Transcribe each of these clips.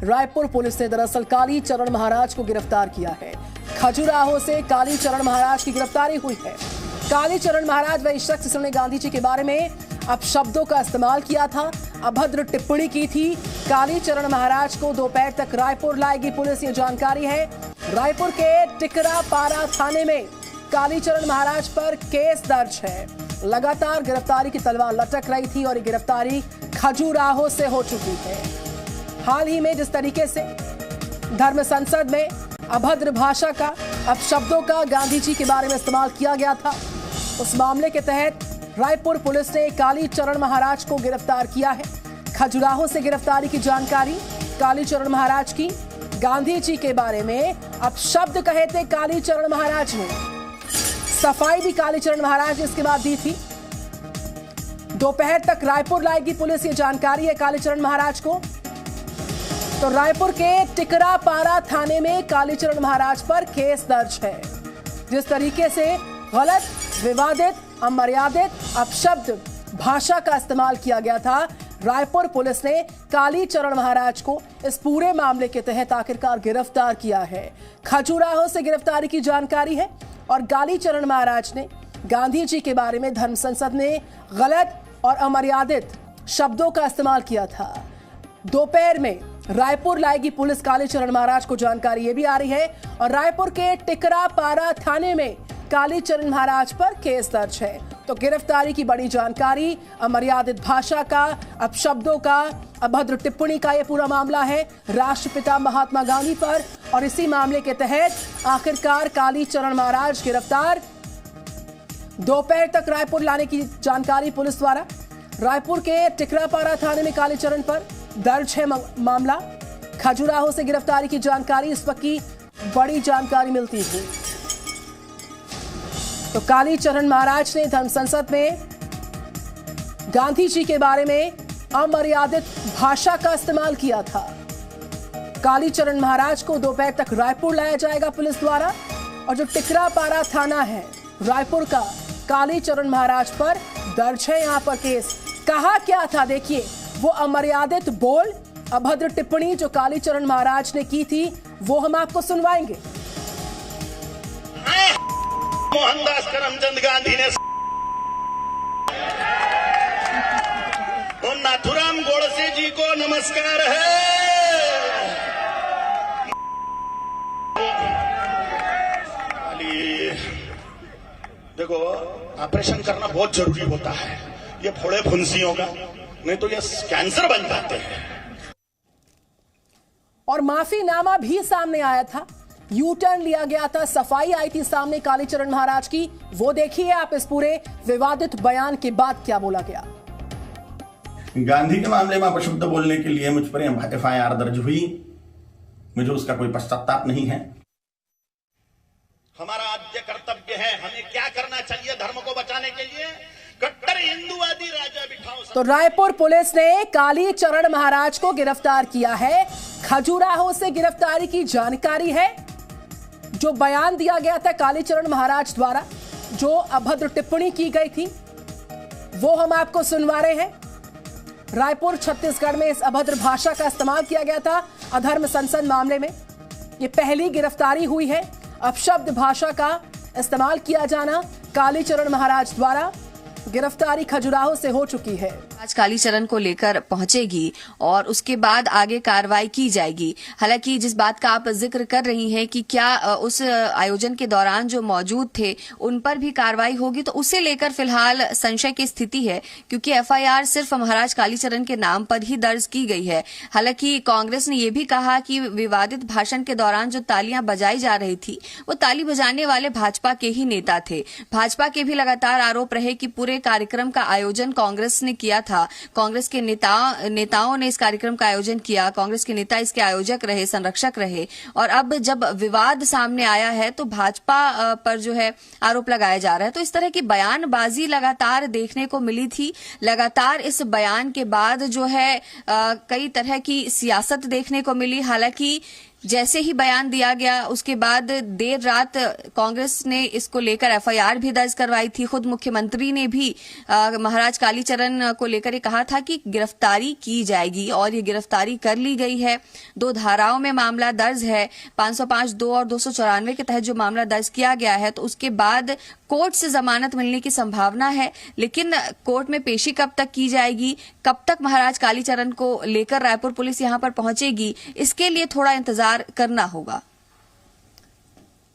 Raipur police ने दरअसल कालीचरण महाराज को गिरफ्तार किया है। खजुराहो से कालीचरण महाराज की गिरफ्तारी हुई है। कालीचरण महाराज वही शख्स जिन्होंने गांधी जी के बारे में अपशब्दों का इस्तेमाल किया था, अभद्र टिप्पणी की थी। कालीचरण महाराज को दोपहर तक रायपुर लाएगी पुलिस, ये जानकारी है। रायपुर के टिकरापारा थाने में कालीचरण महाराज पर केस दर्ज है। लगातार गिरफ्तारी की तलवार लटक रही थी और ये गिरफ्तारी खजुराहो से हो चुकी है। हाल ही में जिस तरीके से धर्म संसद में अभद्र भाषा का, अपशब्दों का गांधी जी के बारे में इस्तेमाल किया गया था, उस मामले के तहत रायपुर पुलिस ने कालीचरण महाराज को गिरफ्तार किया है। खजुराहो से गिरफ्तारी की जानकारी कालीचरण महाराज की। गांधी जी के बारे में अपशब्द कहे थे कालीचरण महाराज ने, सफाई भी कालीचरण महाराज ने इसके बाद दी थी। दोपहर तक रायपुर लाएगी पुलिस, ये जानकारी है कालीचरण महाराज को। तो रायपुर के टिकरापारा थाने में कालीचरण महाराज पर केस दर्ज है। जिस तरीके से गलत, विवादित, अमर्यादित, अपशब्द भाषा का इस्तेमाल किया गया था, रायपुर पुलिस ने कालीचरण महाराज को इस पूरे मामले के तहत आखिरकार गिरफ्तार किया है। खजुराहो से गिरफ्तारी की जानकारी है और कालीचरण महाराज ने गांधी जी के बारे में धर्म संसद में गलत और अमर्यादित शब्दों का इस्तेमाल किया था। दोपहर में रायपुर लाएगी पुलिस कालीचरण महाराज को, जानकारी ये भी आ रही है। और रायपुर के टिकरापारा थाने में कालीचरण महाराज पर केस दर्ज है। तो गिरफ्तारी की बड़ी जानकारी, अमर्यादित भाषा का, अपशब्दों का, अभद्र टिप्पणी का ये पूरा मामला है राष्ट्रपिता महात्मा गांधी पर। और इसी मामले के तहत आखिरकार कालीचरण महाराज गिरफ्तार। दोपहर तक रायपुर लाने की जानकारी पुलिस द्वारा। रायपुर के टिकरापारा थाने में कालीचरण पर दर्ज है मामला। खजुराहो से गिरफ्तारी की जानकारी इस वक्त की बड़ी जानकारी मिलती है। तो कालीचरण महाराज ने धर्म संसद में गांधी जी के बारे में अमर्यादित भाषा का इस्तेमाल किया था। कालीचरण महाराज को दोपहर तक रायपुर लाया जाएगा पुलिस द्वारा। और जो टिकरापारा थाना है रायपुर का, कालीचरण महाराज पर दर्ज है यहां पर केस। कहा क्या था देखिए, वो अमर्यादित बोल, अभद्र टिप्पणी जो कालीचरण महाराज ने की थी, वो हम आपको सुनवाएंगे। मोहनदास करमचंद गांधी ने और नाथुराम गोडसे जी को नमस्कार है। देखो, ऑपरेशन करना बहुत जरूरी होता है, ये फोड़े फुंसियों का, नहीं तो ये कैंसर बन जाते हैं। और माफीनामा भी सामने आया था, यू टर्न लिया गया था, सफाई आई थी सामने कालीचरण महाराज की। वो देखिए आप इस पूरे विवादित बयान के बाद क्या बोला गया। गांधी के मामले में अपशब्द बोलने के लिए मुझ पर FIR दर्ज हुई, मुझे उसका कोई पश्चाताप नहीं है। हमारा आद्य कर्तव्य है, हमें क्या करना चाहिए धर्म को बचाने के लिए। कट्टर हिंदुवादी राजा बिठाओ। तो रायपुर पुलिस ने कालीचरण महाराज को गिरफ्तार किया है। खजुराहो से गिरफ्तारी की जानकारी है। जो बयान दिया गया था कालीचरण महाराज द्वारा, जो अभद्र टिप्पणी की गई थी, वो हम आपको सुनवा रहे हैं। रायपुर छत्तीसगढ़ में इस अभद्र भाषा का इस्तेमाल किया गया था अधर्म संसद मामले में। ये पहली गिरफ्तारी हुई है। अपशब्द भाषा का इस्तेमाल किया जाना कालीचरण महाराज द्वारा। गिरफ्तारी खजुराहो से हो चुकी है। आज कालीचरण को लेकर पहुंचेगी और उसके बाद आगे कार्रवाई की जाएगी। हालांकि जिस बात का आप जिक्र कर रही हैं कि क्या उस आयोजन के दौरान जो मौजूद थे उन पर भी कार्रवाई होगी, तो उसे लेकर फिलहाल संशय की स्थिति है, क्योंकि FIR सिर्फ महाराज कालीचरण के नाम पर ही दर्ज की गई है। हालांकि कांग्रेस ने यह भी कहा कि विवादित भाषण के दौरान जो तालियां बजाई जा रही थी, वो ताली बजाने वाले भाजपा के ही नेता थे। भाजपा के भी लगातार आरोप रहे कि पूरे कार्यक्रम का आयोजन कांग्रेस ने किया था। कांग्रेस के नेताओं ने इस कार्यक्रम का आयोजन किया, कांग्रेस के नेता इसके आयोजक रहे, संरक्षक रहे। और अब जब विवाद सामने आया है तो भाजपा पर जो है आरोप लगाया जा रहा है। तो इस तरह की बयानबाजी लगातार देखने को मिली थी। लगातार इस बयान के बाद जो है कई तरह की सियासत देखने को मिली। हालांकि जैसे ही बयान दिया गया उसके बाद देर रात कांग्रेस ने इसको लेकर एफआईआर भी दर्ज करवाई थी। खुद मुख्यमंत्री ने भी महाराज कालीचरण को लेकर कहा था कि गिरफ्तारी की जाएगी और ये गिरफ्तारी कर ली गई है। 2 धाराओं में मामला दर्ज है, 505(2) और 294 के तहत जो मामला दर्ज किया गया है। तो उसके बाद कोर्ट से जमानत मिलने की संभावना है, लेकिन कोर्ट में पेशी कब तक की जाएगी, कब तक महाराज कालीचरण को लेकर रायपुर पुलिस यहां पर पहुंचेगी, इसके लिए थोड़ा इंतजार करना होगा।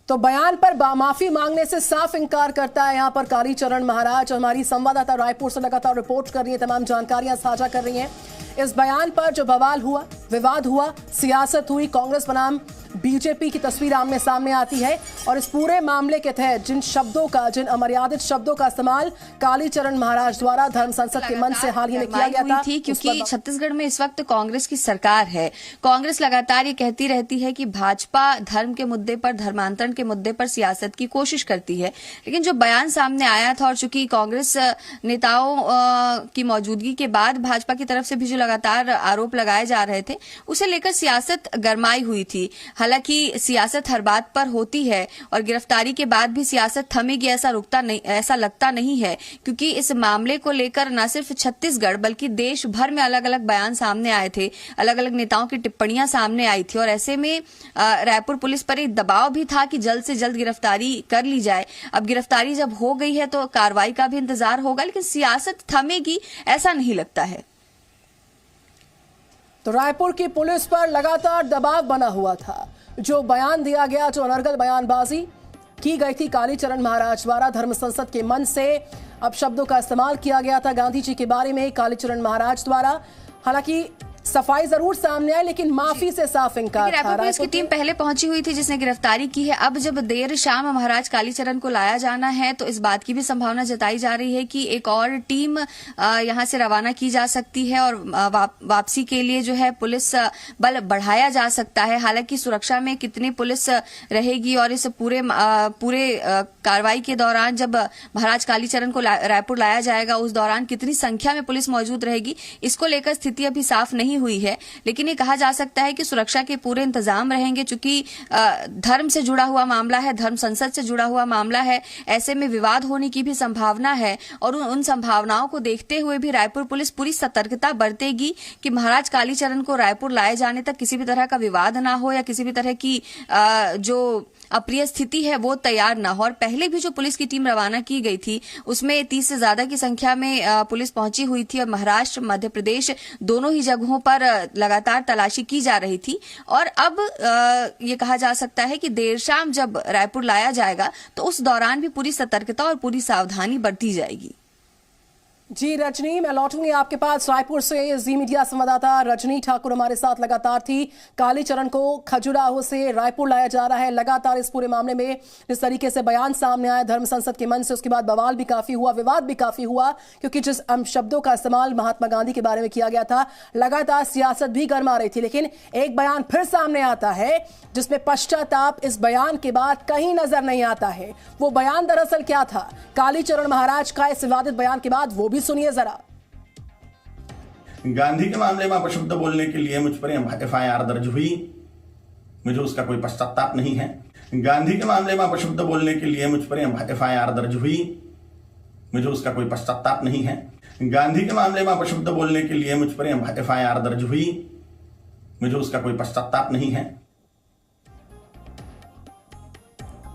तो बयान पर माफी मांगने से साफ इंकार करता है यहां पर कालीचरण महाराज। हमारी संवाददाता रायपुर से लगातार रिपोर्ट कर रही है, तमाम जानकारियां साझा कर रही हैं। इस बयान पर जो बवाल हुआ, विवाद हुआ, सियासत हुई, कांग्रेस बनाम बीजेपी की तस्वीर आमने सामने आती है और इस पूरे मामले के तहत जिन अमर्यादित शब्दों का इस्तेमाल कालीचरण महाराज द्वारा धर्म संसद के मंच से हाल ही में किया गया था, क्योंकि छत्तीसगढ़ में इस वक्त कांग्रेस की सरकार है। कांग्रेस लगातार ये कहती रहती है कि भाजपा धर्म के मुद्दे पर, धर्मांतरण के मुद्दे पर सियासत की कोशिश करती है, लेकिन जो बयान सामने आया था और चूंकि कांग्रेस नेताओं की मौजूदगी के बाद भाजपा की तरफ से भी जो लगातार आरोप लगाए जा रहे थे, उसे लेकर सियासत गरमाई हुई थी। हालांकि सियासत हर बात पर होती है और गिरफ्तारी के बाद भी सियासत थमेगी ऐसा लगता नहीं है, क्योंकि इस मामले को लेकर न सिर्फ छत्तीसगढ़ बल्कि देश भर में अलग अलग बयान सामने आए थे, अलग अलग नेताओं की टिप्पणियां सामने आई थी और ऐसे में रायपुर पुलिस पर एक दबाव भी था कि जल्द से जल्द गिरफ्तारी कर ली जाए। अब गिरफ्तारी जब हो गई है तो कार्रवाई का भी इंतजार होगा, लेकिन सियासत थमेगी ऐसा नहीं लगता है। तो रायपुर की पुलिस पर लगातार दबाव बना हुआ था। जो बयान दिया गया, जो अनर्गल बयानबाजी की गई थी कालीचरण महाराज द्वारा धर्म संसद के मंच से, अब शब्दों का इस्तेमाल किया गया था गांधी जी के बारे में कालीचरण महाराज द्वारा। हालांकि सफाई जरूर सामने आई, लेकिन माफी से साफ इंकार था। रायपुर पुलिस की टीम पहले पहुंची हुई थी जिसने गिरफ्तारी की है। अब जब देर शाम महाराज कालीचरण को लाया जाना है तो इस बात की भी संभावना जताई जा रही है कि एक और टीम यहां से रवाना की जा सकती है और वापसी के लिए जो है पुलिस बल बढ़ाया जा सकता है। हालांकि सुरक्षा में कितनी पुलिस रहेगी और इस पूरे कार्रवाई के दौरान जब महाराज कालीचरण को रायपुर लाया जाएगा उस दौरान कितनी संख्या में पुलिस मौजूद रहेगी, इसको लेकर स्थिति अभी साफ नहीं हुई है। लेकिन ये कहा जा सकता है कि सुरक्षा के पूरे इंतजाम रहेंगे, चूंकि धर्म से जुड़ा हुआ मामला है, धर्म संसद से जुड़ा हुआ मामला है, ऐसे में विवाद होने की भी संभावना है और उन संभावनाओं को देखते हुए भी रायपुर पुलिस पूरी सतर्कता बरतेगी कि महाराज कालीचरण को रायपुर लाए जाने तक किसी भी तरह का विवाद ना हो या किसी भी तरह की जो अप्रिय स्थिति है वो तैयार ना हो। और पहले भी जो पुलिस की टीम रवाना की गई थी उसमें 30 से ज्यादा की संख्या में पुलिस पहुंची हुई थी और महाराष्ट्र, मध्य प्रदेश दोनों ही जगहों पर लगातार तलाशी की जा रही थी। और अब ये कहा जा सकता है कि देर शाम जब रायपुर लाया जाएगा तो उस दौरान भी पूरी सतर्कता और पूरी सावधानी बरती जाएगी। जी रजनी, मैं लौटूंगी आपके पास। रायपुर से जी मीडिया संवाददाता रजनी ठाकुर हमारे साथ लगातार थी। कालीचरण को खजुराहो से रायपुर लाया जा रहा है। लगातार इस पूरे मामले में जिस तरीके से बयान सामने आया धर्म संसद के मंच से, उसके बाद बवाल भी काफी हुआ, विवाद भी काफी हुआ, क्योंकि जिस शब्दों का इस्तेमाल महात्मा गांधी के बारे में किया गया था, लगातार सियासत भी गरमा रही थी। लेकिन एक बयान फिर सामने आता है जिसमें पश्चाताप इस बयान के बाद कहीं नजर नहीं आता है। वो बयान दरअसल क्या था कालीचरण महाराज का इस विवादित बयान के बाद, वो भी सुनिए जरा। गांधी के मामले में अपशब्द बोलने के लिए मुझ पर एफआईआर दर्ज हुई, मुझे उसका कोई पश्चाताप नहीं है। गांधी के मामले में अपशब्द बोलने के लिए मुझ पर एफआईआर दर्ज हुई, मुझे उसका कोई पश्चाताप नहीं है। गांधी के मामले में अपशब्द बोलने के लिए मुझ पर एफआईआर दर्ज हुई, मुझे उसका कोई पश्चाताप नहीं है।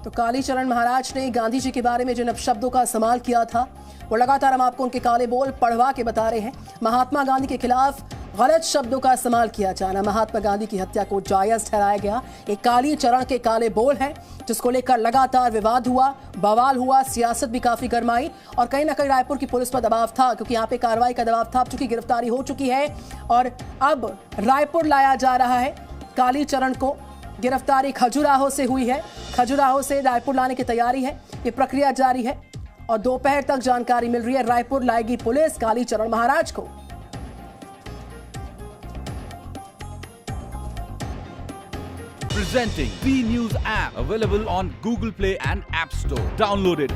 तो कालीचरण महाराज ने गांधी जी के बारे में जिन अपशब्दों का इस्तेमाल किया था वो लगातार हम आपको उनके काले बोल पढ़वा के बता रहे हैं। महात्मा गांधी के खिलाफ गलत शब्दों का इस्तेमाल किया जाना, महात्मा गांधी की हत्या को जायज ठहराया गया, ये कालीचरण के काले बोल हैं जिसको लेकर लगातार विवाद हुआ, बवाल हुआ, सियासत भी काफी गरमाई और कहीं ना कहीं रायपुर की पुलिस पर दबाव था, क्योंकि यहाँ पे कार्रवाई का दबाव था, चूंकि गिरफ्तारी हो चुकी है और अब रायपुर लाया जा रहा है कालीचरण को। गिरफ्तारी खजुराहो से हुई है, खजुराहो से रायपुर लाने की तैयारी है, ये प्रक्रिया जारी है और दोपहर तक जानकारी मिल रही है रायपुर लाएगी पुलिस कालीचरण महाराज को। Presenting B News app available on Google Play and App Store. Download it.